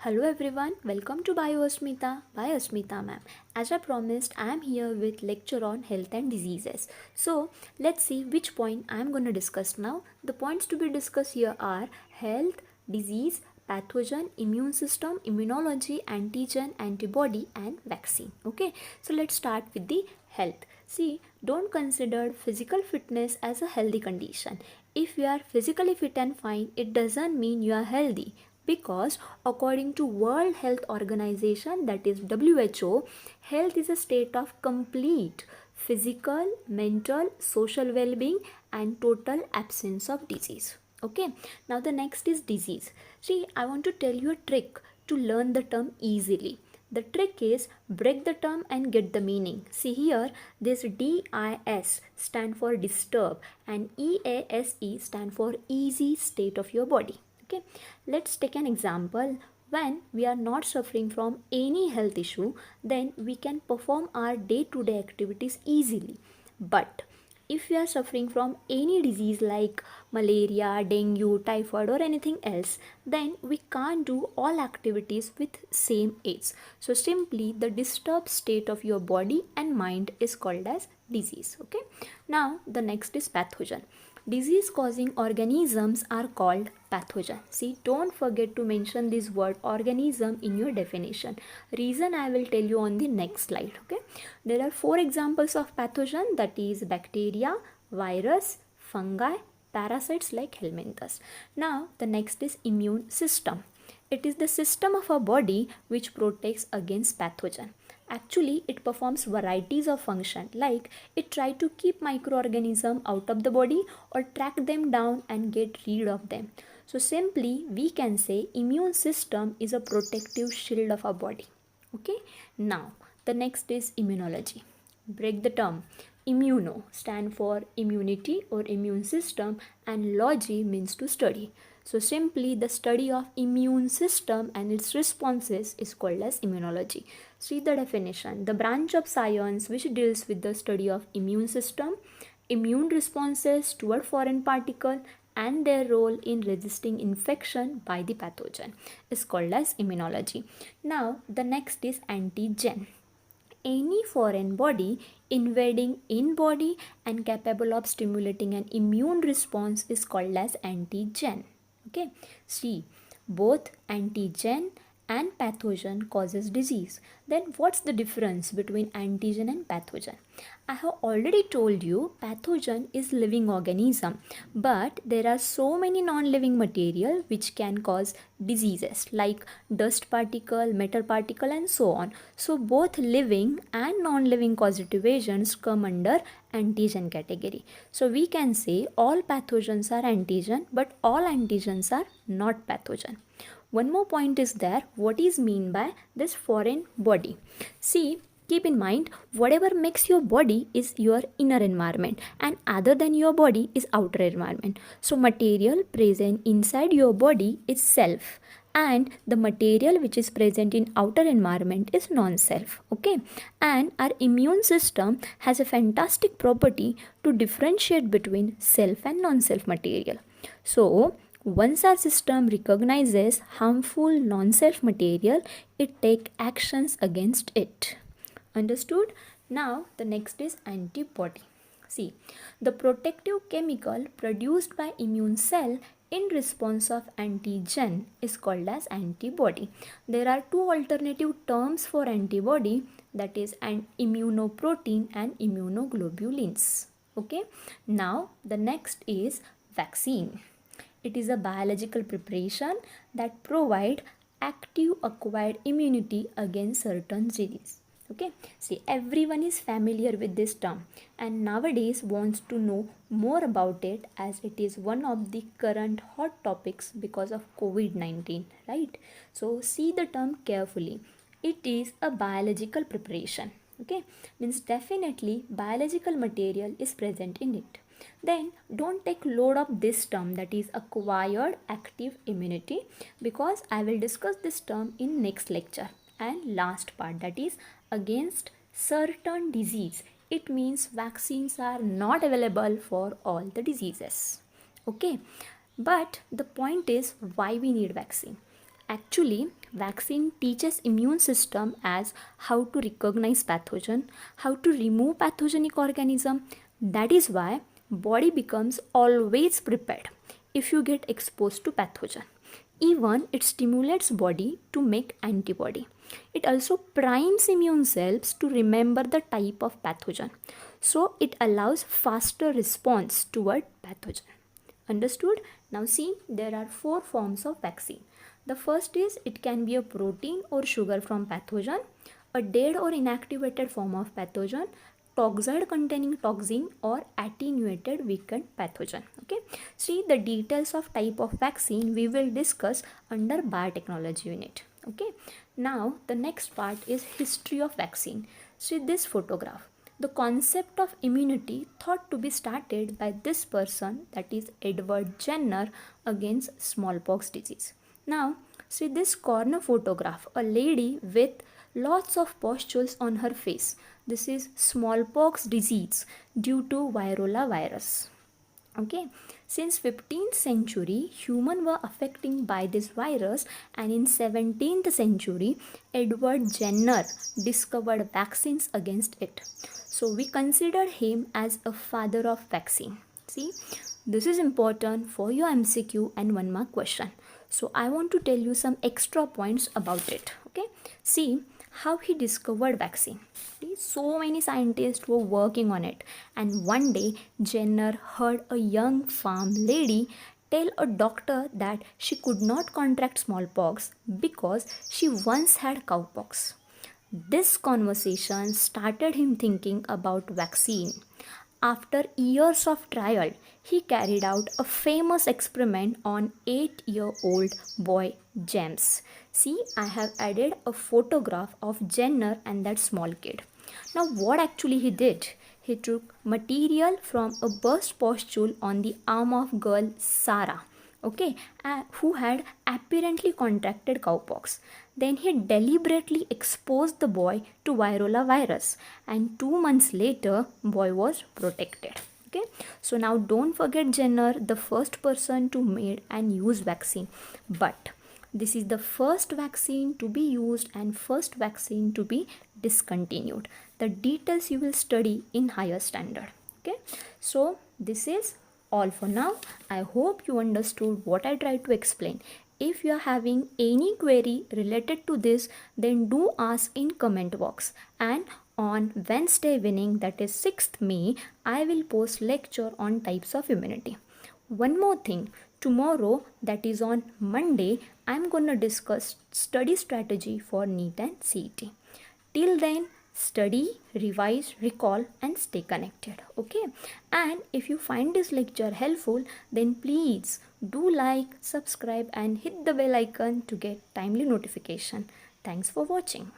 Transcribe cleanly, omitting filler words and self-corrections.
Hello everyone, welcome to BioAsmita by Asmita ma'am. As I promised, I am here with lecture on health and diseases. So let's see which point I am going to discuss now. The points to be discussed here are health, disease, pathogen, immune system, immunology, antigen, antibody and vaccine. Okay, so let's start with the health. See, don't consider physical fitness as a healthy condition. If you are physically fit and fine, it doesn't mean you are healthy, because according to World Health Organization, that is WHO, health is a state of complete physical, mental, social well-being and total absence of disease. Okay, now the next is disease. See, I want to tell you a trick to learn the term easily. The trick is break the term and get the meaning. See here, this DIS stand for disturb and EASE stand for easy state of your body. Okay, let's take an example. When we are not suffering from any health issue, then we can perform our day-to-day activities easily. But if we are suffering from any disease like malaria, dengue, typhoid or anything else, then we can't do all activities with same aids. So simply the disturbed state of your body and mind is called as disease. Okay, now the next is pathogen. Disease causing organisms are called pathogen. See, don't forget to mention this word organism in your definition. Reason I will tell you on the next slide. Okay, there are 4 examples of pathogen, that is bacteria, virus, fungi, parasites like helminths. Now the next is immune system. It is the system of our body which protects against pathogen. Actually, it performs varieties of function, like it try to keep microorganisms out of the body or track them down and get rid of them. So simply we can say immune system is a protective shield of our body. Okay, now the next is immunology. Break the term. Immuno stand for immunity or immune system and logy means to study. So simply the study of immune system and its responses is called as immunology. See the definition. The branch of science which deals with the study of immune system, immune responses toward foreign particle and their role in resisting infection by the pathogen is called as immunology. Now the next is antigen. Any foreign body invading in body and capable of stimulating an immune response is called as antigen. Okay, see, both antigen and pathogen causes disease. Then what's the difference between antigen and pathogen? I have already told you pathogen is living organism, but there are so many non-living material which can cause diseases like dust particle, metal particle and so on. So both living and non-living causative agents come under antigen category. So we can say all pathogens are antigen, but all antigens are not pathogen. One more point is there, what is mean by this foreign body? See, keep in mind, whatever makes your body is your inner environment and other than your body is outer environment. So material present inside your body is self and the material which is present in outer environment is non-self. Okay, and our immune system has a fantastic property to differentiate between self and non-self material. So once our system recognizes harmful non-self material, it takes actions against it. Understood? Now the next is antibody. See, the protective chemical produced by immune cell in response of antigen is called as antibody. There are two alternative terms for antibody, that is an immunoprotein and immunoglobulins. Okay, now the next is vaccine. It is a biological preparation that provide active acquired immunity against certain disease. Okay, see, everyone is familiar with this term and nowadays wants to know more about it as it is one of the current hot topics because of COVID-19, right? So see the term carefully. It is a biological preparation. Okay, means definitely biological material is present in it. Then don't take load of this term, that is acquired active immunity, because I will discuss this term in next lecture. And last part, that is against certain disease. It means vaccines are not available for all the diseases. Okay, but the point is why we need vaccine. Actually, vaccine teaches immune system as how to recognize pathogen, how to remove pathogenic organism. That is why body becomes always prepared if you get exposed to pathogen. Even it stimulates body to make antibody. It also primes immune cells to remember the type of pathogen. So it allows faster response toward pathogen. Understood? Now see, there are four forms of vaccine. The first is it can be a protein or sugar from pathogen, a dead or inactivated form of pathogen, toxoid containing toxin, or attenuated weakened pathogen. Okay, see the details of type of vaccine we will discuss under biotechnology unit. Okay, now the next part is history of vaccine. See this photograph. The concept of immunity thought to be started by this person, that is Edward Jenner, against smallpox disease. Now, see this corner photograph, a lady with lots of pustules on her face. This is smallpox disease due to Varroa virus. Okay, since 15th century human were affecting by this virus, and in 17th century Edward Jenner discovered vaccines against it. So we consider him as a father of vaccine. See, this is important for your MCQ and 1 mark question. So I want to tell you some extra points about it. Okay, see how he discovered vaccine. See, so many scientists were working on it, and one day Jenner heard a young farm lady tell a doctor that she could not contract smallpox because she once had cowpox. This conversation started him thinking about vaccine. After years of trial, he carried out a famous experiment on 8-year-old boy James. See, I have added a photograph of Jenner and that small kid. Now, what actually he did? He took material from a burst pustule on the arm of girl Sarah, okay, who had apparently contracted cowpox. Then he deliberately exposed the boy to Varroa virus, and 2 months later boy was protected. Okay, so now don't forget Jenner, the first person to made and use vaccine, but this is the first vaccine to be used and first vaccine to be discontinued. The details you will study in higher standard. Okay, so this is all for now. I hope you understood what I tried to explain. If you are having any query related to this, then do ask in comment box, and on Wednesday evening, that is 6th May, I will post lecture on types of immunity. One more thing, tomorrow, that is on Monday, I am going to discuss study strategy for NEET and CET. Till then, study, revise, recall, and stay connected. Okay, and if you find this lecture helpful, then please do like, subscribe, and hit the bell icon to get timely notification. Thanks for watching.